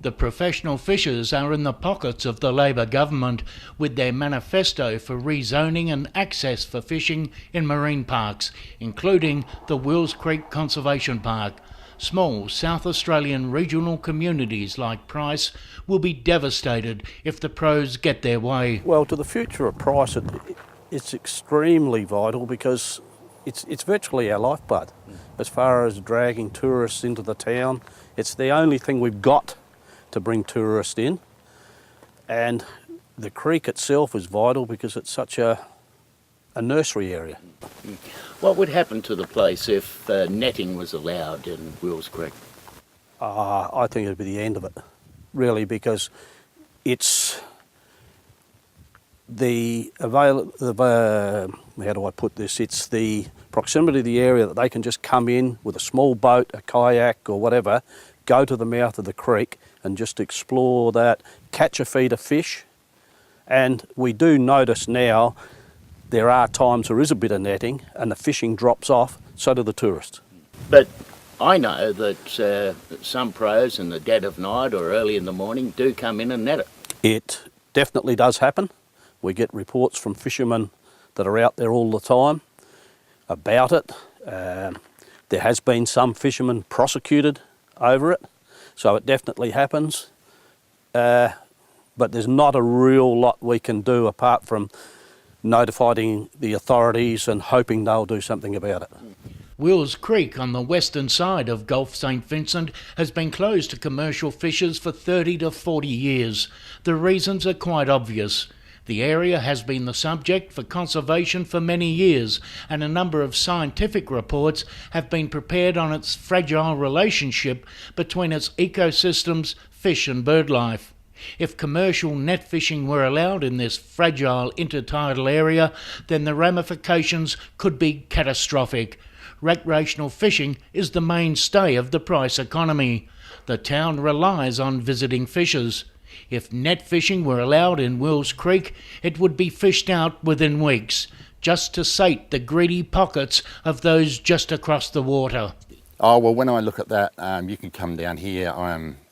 The professional fishers are in the pockets of the Labor government with their manifesto for rezoning and access for fishing in marine parks, including the Wills Creek Conservation Park. Small South Australian regional communities like Price will be devastated if the pros get their way. Well, to the future of Price, it's extremely vital because it's virtually our lifeblood. As far as dragging tourists into the town, it's the only thing we've got to bring tourists in. And the creek itself is vital because it's such a nursery area. What would happen to the place if netting was allowed in Wills Creek? I think it'd be the end of it, really, because it's how do I put this? It's the proximity of the area that they can just come in with a small boat, a kayak or whatever, go to the mouth of the creek and just explore that, catch a feed of fish. And we do notice now there are times there is a bit of netting and the fishing drops off, so do the tourists. But I know that some pros in the dead of night or early in the morning do come in and net it. It definitely does happen. We get reports from fishermen that are out there all the time about it. There has been some fishermen prosecuted over it, so it definitely happens. But there's not a real lot we can do apart from notifying the authorities and hoping they'll do something about it. Wills Creek on the western side of Gulf St Vincent has been closed to commercial fishers for 30 to 40 years. The reasons are quite obvious. The area has been the subject for conservation for many years, and a number of scientific reports have been prepared on its fragile relationship between its ecosystems, fish and bird life. If commercial net fishing were allowed in this fragile intertidal area, then the ramifications could be catastrophic. Recreational fishing is the mainstay of the Price economy. The town relies on visiting fishers. If net fishing were allowed in Wills Creek, it would be fished out within weeks, just to sate the greedy pockets of those just across the water. Oh, well, when I look at that, you can come down here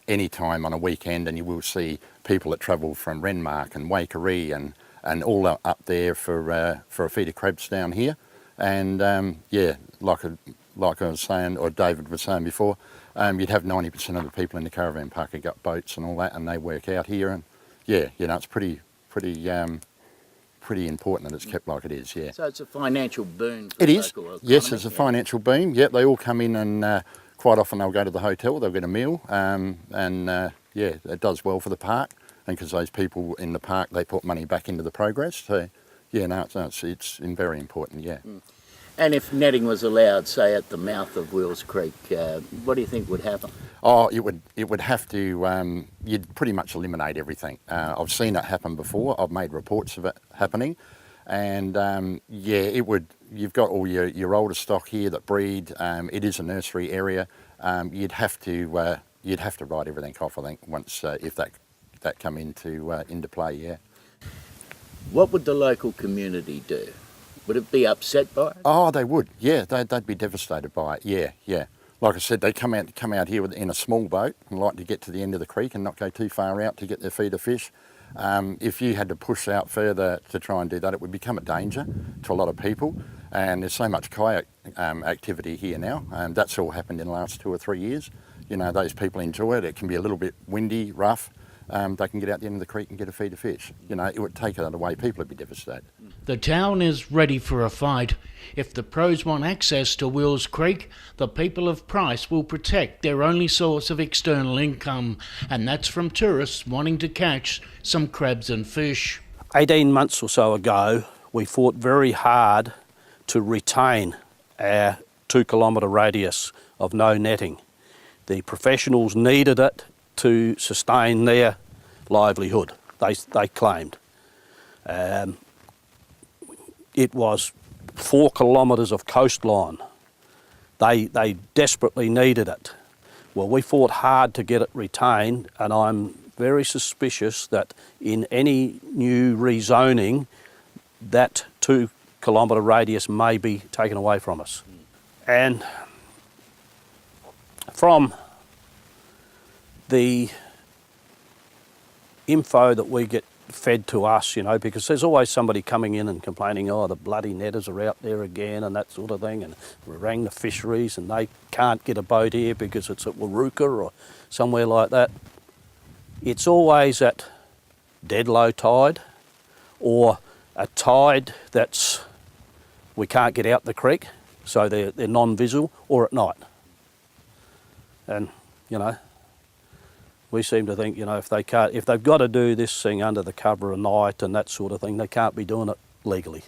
any time on a weekend and you will see people that travel from Renmark and Waikerie and all up there for a feed of crabs down here. And yeah, like I was saying, or David was saying before, you'd have 90% of the people in the caravan park have got boats and all that, and they work out here. And yeah, you know, it's pretty important that it's kept like it is. Yeah. So it's a financial boon. It is. Yes, it's a financial boom. Yeah, they all come in and quite often they'll go to the hotel, they'll get a meal, and yeah, it does well for the park. And because those people in the park, they put money back into the progress. So yeah, no, it's very important. Yeah. And if netting was allowed, say at the mouth of Wills Creek, what do you think would happen? Oh, it would have to. You'd pretty much eliminate everything. I've seen it happen before. I've made reports of it happening, and yeah, it would. You've got all your older stock here that breed. It is a nursery area. You'd have to write everything off. I think once if that come into play. Yeah. What would the local community do? Would it be upset by it? Oh, they would. Yeah, they'd be devastated by it. Yeah, yeah. Like I said, they come out here in a small boat and like to get to the end of the creek and not go too far out to get their feed of fish. If you had to push out further to try and do that, it would become a danger to a lot of people. And there's so much kayak activity here now. That's all happened in the last 2 or 3 years. You know, those people enjoy it. It can be a little bit windy, rough. They can get out the end of the creek and get a feed of fish. You know, it would take that away. People would be devastated. The town is ready for a fight. If the pros want access to Wills Creek, the people of Price will protect their only source of external income, and that's from tourists wanting to catch some crabs and fish. 18 months or so ago, we fought very hard to retain our 2 kilometre radius of no netting. The professionals needed it to sustain their livelihood, they claimed. It was 4 kilometres of coastline. They desperately needed it. Well, we fought hard to get it retained, and I'm very suspicious that in any new rezoning, that 2 kilometre radius may be taken away from us. And from the info that we get fed to us, you know, because there's always somebody coming in and complaining, oh, the bloody netters are out there again and that sort of thing, and we rang the fisheries and they can't get a boat here because it's at Waruka or somewhere like that. It's always at dead low tide or a tide that's, we can't get out the creek, so they're non-visual, or at night. And, you know, we seem to think, you know, if they've got to do this thing under the cover of night and that sort of thing, they can't be doing it legally.